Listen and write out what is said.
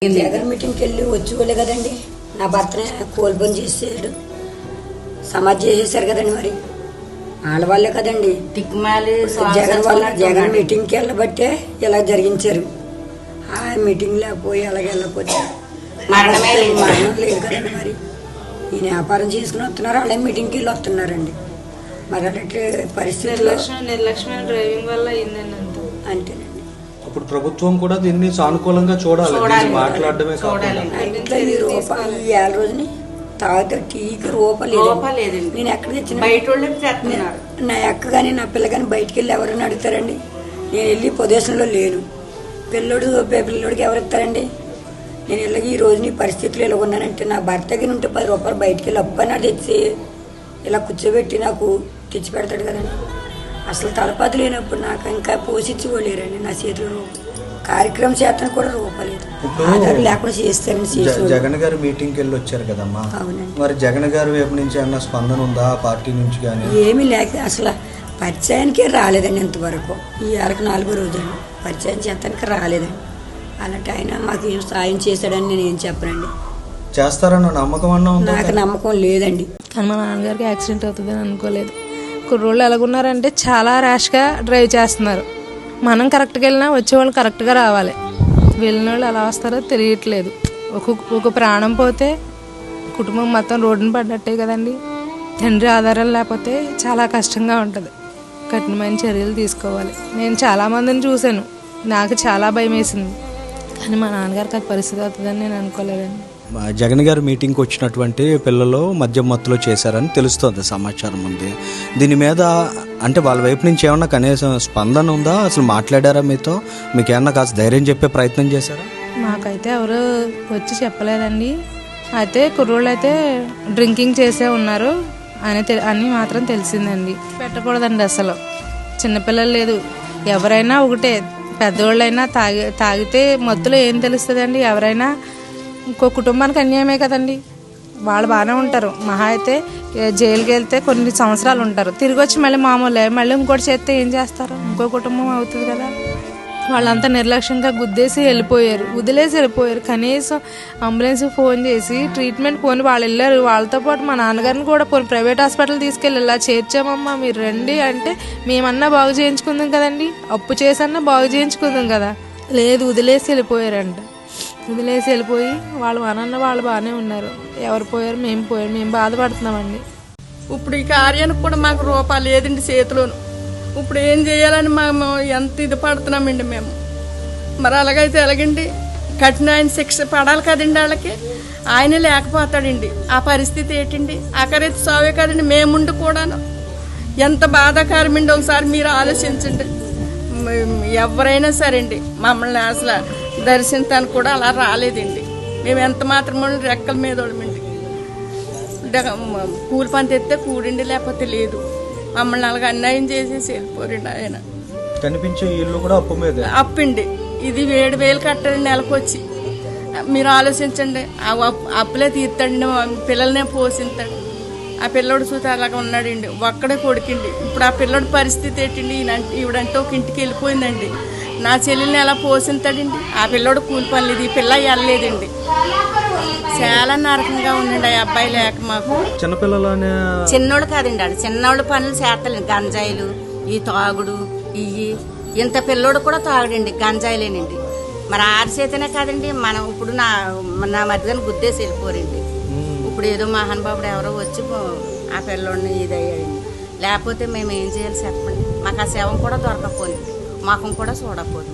జగన్ మీటింగ్కి వెళ్ళి వచ్చుకోలే కదండి. నా భర్తనే కోల్పని చేసాడు, సమాధి చేసేసారు కదండి. మరి ఆడవాళ్ళే కదండి జగన్ మీటింగ్కి వెళ్ళబట్టే ఇలా జరిగించారు. ఆ మీటింగ్ లేకపోయి అలాగే వెళ్ళకపోతే మరణం లేదు కదండి. మరి ఈయన వ్యాపారం చేసుకుని వస్తున్నారు, అలాగే మీటింగ్కి వెళ్ళి వస్తున్నారండి. మరి అలాంటి పరిస్థితుల్లో నిర్లక్ష్యమైన డ్రైవింగ్ వల్ల అంతేనండి. అప్పుడు ప్రభుత్వం కూడా దీన్ని సానుకూలంగా చూడాలి, మాట్లాడడమే కాకుండా. ఇంట్లో ఈ రూపాయలు ఈ 7 రోజుని తాగితే టీకి రూపాయలేదు. నేను ఎక్కడ తెచ్చిన నా అక్క కానీ నా పిల్ల కానీ బయటికి వెళ్ళి ఎవరైనా అడుగుతారండి. నేను వెళ్ళి పొజిషన్లో లేను. పిల్లోడికి ఎవరు ఇస్తారండి? నేను వెళ్ళి ఈ రోజు నీ పరిస్థితులు ఇలా ఉన్నానంటే నా భర్త దగ్గర ఉంటే 10 రూపాయలు బయటికి వెళ్ళి అప్పని తెచ్చి ఇలా కూర్చోబెట్టి నాకు తెచ్చి పెడతాడు కదండి. అసలు తలపాతి లేనప్పుడు నాకు ఇంకా పోషించుకోలేరండి. నా చేతిలో కార్యక్రమం చేతను కూడా రూపలేదు, ఆధారం లేకుండా చేస్తారండి. జగన్ గారు మీటింగ్కి వెళ్ళి వచ్చారు కదమ్మా. అవునండి. మరి జగన్ గారి వైపు నుంచి అన్న స్పందన ఉందా పార్టీ నుంచి? కానీ ఏమీ లేక అసలు పరిచయానికే రాలేదండి ఇంతవరకు. ఈ 4వ రోజండి పరిచయం చేస్తానికి రాలేదండి. అలాంటి ఆయన మాకు ఏం సాయం చేశాడని నేను ఏం చెప్పనండి. చేస్తారన్న నమ్మకం అన్నా ఉందా? నాకు నమ్మకం లేదండి. కానీ మా నాన్నగారికి యాక్సిడెంట్ అవుతుందని అనుకోలేదు. కుర్రోళ్ళు ఎలాగున్నారంటే చాలా ర్యాష్గా డ్రైవ్ చేస్తున్నారు. మనం కరెక్ట్గా వెళ్ళినా వచ్చేవాళ్ళు కరెక్ట్గా రావాలి. వెళ్ళిన వాళ్ళు ఎలా వస్తారో తెలియట్లేదు. ఒక ప్రాణం పోతే కుటుంబం మొత్తం రోడ్డున పడ్డట్టే కదండి. తండ్రి ఆధారం లేకపోతే చాలా కష్టంగా ఉంటుంది. కఠినమైన చర్యలు తీసుకోవాలి. నేను చాలామందిని చూశాను, నాకు చాలా భయం వేసింది. కానీ మా నాన్నగారికి అది పరిస్థితి అవుతుందని నేను అనుకోలేదండి. జగన్ గారు మీటింగ్కి వచ్చినటువంటి పిల్లలు మద్యం మత్తులో చేశారని తెలుస్తుంది, సమాచారం ఉంది. దీని మీద అంటే వాళ్ళ వైపు నుంచి ఏమన్నా కనీసం స్పందన ఉందా? అసలు మాట్లాడారా మీతో? మీకు ఏమన్నా కాస్త ధైర్యం చెప్పే ప్రయత్నం చేశారా? మాకైతే ఎవరు వచ్చి చెప్పలేదండి. అయితే కుర్రోళ్ళు అయితే డ్రింకింగ్ చేసే ఉన్నారు అని మాత్రం తెలిసిందండి. పెట్టకూడదండి అసలు. చిన్నపిల్లలు లేదు, ఎవరైనా ఒకటే. పెద్దవాళ్ళైనా తాగితే మత్తులో ఏం తెలుస్తుందండి? ఎవరైనా ఇంకో కుటుంబానికి అన్యాయమే కదండి. వాళ్ళు బాగానే ఉంటారు, మహా అయితే జైలుకి వెళ్తే కొన్ని సంవత్సరాలు ఉంటారు, తిరిగి వచ్చి మళ్ళీ మామూలే. మళ్ళీ ఇంకోటి చేస్తే ఏం చేస్తారు? ఇంకో కుటుంబం అవుతుంది కదా. వాళ్ళంతా నిర్లక్ష్యంగా గుద్దేసి వదిలేసి వెళ్ళిపోయారు. కనీసం అంబులెన్స్కి ఫోన్ చేసి ట్రీట్మెంట్ పోని వాళ్ళు వెళ్ళారు. వాళ్ళతో పాటు మా నాన్నగారిని కూడా పోని ప్రైవేట్ హాస్పిటల్ తీసుకెళ్ళి ఇలా చేర్చామమ్మా మీరు రండి అంటే మేమన్నా బాగు చేయించుకుందాం కదండి, అప్పు చేసన్నా బాగు చేయించుకుందాం కదా. లేదు, వదిలేసి వెళ్ళిపోయారంట. వదిలేసి వెళ్ళిపోయి వాళ్ళు వాళ్ళు బాగానే ఉన్నారు. ఎవరు పోయారు? మేము బాధపడుతున్నామండి. ఇప్పుడు ఈ కార్యానికి కూడా మాకు రూపాయలు లేదండి చేతిలోను. ఇప్పుడు ఏం చేయాలని మేము ఎంత ఇది పడుతున్నామండి మేము. మరి అలాగైతే ఎలాగండి? కఠినమైన శిక్ష పడాలి కదండి వాళ్ళకి. ఆయన లేకపోతాడండి. ఆ పరిస్థితి ఏంటండి? ఆఖరైతే సావే కదండి. మేముండి కూడాను ఎంత బాధాకరమండి. ఒకసారి మీరు ఆలోచించండి. ఎవరైనా సరే అండి మమ్మల్ని అసలు దర్శించడానికి కూడా అలా రాలేదండి. మేము ఎంత మాత్రం రెక్కల మీద వాళ్ళమండి. కూలి పని తెస్తే కూడిండి, లేకపోతే లేదు. మమ్మల్ని అలాగ అన్యాయం చేసేసి వెళ్ళిపోరండి ఆయన. కనిపించే ఇల్లు కూడా అప్పు మీద అప్పండి. ఇది 7,000 కట్టాడు నెలకు వచ్చి. మీరు ఆలోచించండి. ఆ అప్పులే తీర్తాడండి, పిల్లల్నే పోషిస్తాడు. ఆ పిల్లోడు చూస్తే అలాగ ఉన్నాడండి, ఒక్కడే కొడుకండి. ఇప్పుడు ఆ పిల్లోడి పరిస్థితి ఏంటండి? ఈవిడంటే ఒక ఇంటికి వెళ్ళిపోయిందండి. నా చెల్లెల్ని ఎలా పోషిస్తాడండి? ఆ పిల్లోడు కూలి పని లేదు, ఈ పిల్ల వెళ్ళలేదండి. చాలా నరకంగా ఉందండి ఆ అబ్బాయి లేక మాకు. చిన్నపిల్లలనే చిన్నోడు కాదండి, ఆడు చిన్నోళ్ళు పనులు చేస్తలేదు. గంజాయిలు, ఈ తాగుడు, ఇంత పిల్లోడు కూడా తాగుడండి, గంజాయిలేనండి. మరి ఆరి చేతనే కాదండి మనం ఇప్పుడు నా మధ్యన గుద్దేసి వెళ్ళిపోరండి. ఇప్పుడు ఏదో మహానుభావుడు ఎవరో వచ్చి ఆ పిల్లోడిని ఇదయ్యాడండి. లేకపోతే మేము ఏం చేయాలి చెప్పండి? మాకు ఆ శవం కూడా దొరకపోయింది, మాకు కూడా చూడకపోదు.